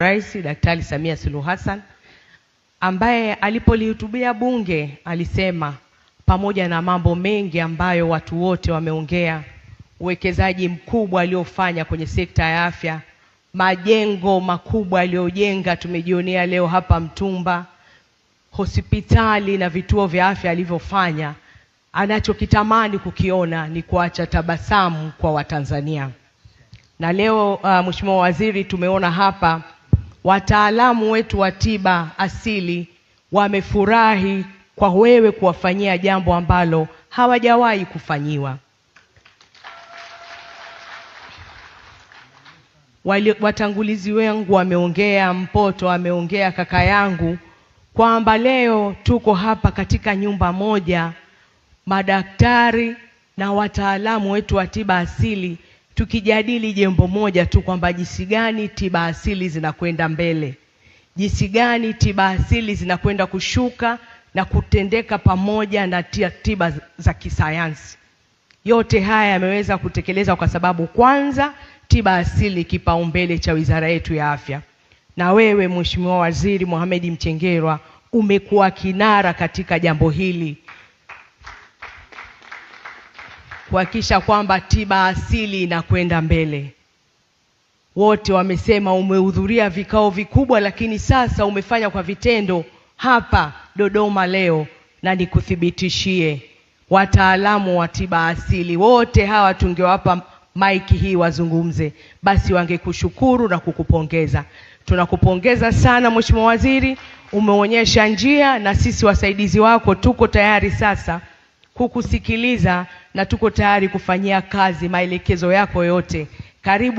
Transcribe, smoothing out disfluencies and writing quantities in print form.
Rais Daktari Samia Suluhu Hassan, ambaye alipolihutubia bunge alisema pamoja na mambo mengi ambayo watu wote wameongea, uwekezaji mkubwa aliofanya kwenye sekta ya afya, majengo makubwa aliyojenga tumejionea leo hapa Mtumba, hospitali na vituo vya afya alivyofanya, anachokitamani kukiona ni kuacha tabasamu kwa Watanzania. Na leo Mheshimiwa Waziri, tumeona hapa wataalamu wetu wa tiba asili wamefurahi kwa wewe kuwafanyia jambo ambalo hawajawahi kufanyiwa. Watangulizi wangu wameongea, Mpoto ameongea, kaka yangu, kwamba leo tuko hapa katika nyumba moja, madaktari na wataalamu wetu wa tiba asili, tukijadili jambo moja tu, kwamba jinsi gani tiba asili zinakwenda mbele, jinsi gani tiba asili zinakwenda kushuka na kutendeka pamoja na tiba za kisayansi. Yote haya yameweza kutekelezwa kwa sababu kwanza tiba asili kipaumbele cha wizara yetu ya afya, na wewe Mheshimiwa Waziri Mohamed Mchengerwa umekuwa kinara katika jambo hili, kuhakikisha kwamba tiba asili inakwenda mbele. Wote wamesema umehudhuria vikao vikubwa, lakini sasa umefanya kwa vitendo hapa Dodoma leo, na nikuthibitishie wataalamu wa tiba asili wote hawa tungewapa maiki hii wazungumze, basi wangekushukuru na kukupongeza. Tunakupongeza sana Mheshimiwa Waziri, umeonyesha njia, na sisi wasaidizi wako tuko tayari sasa kukusikiliza na tuko tayari kufanyia kazi maelekezo yako yote. Karibu.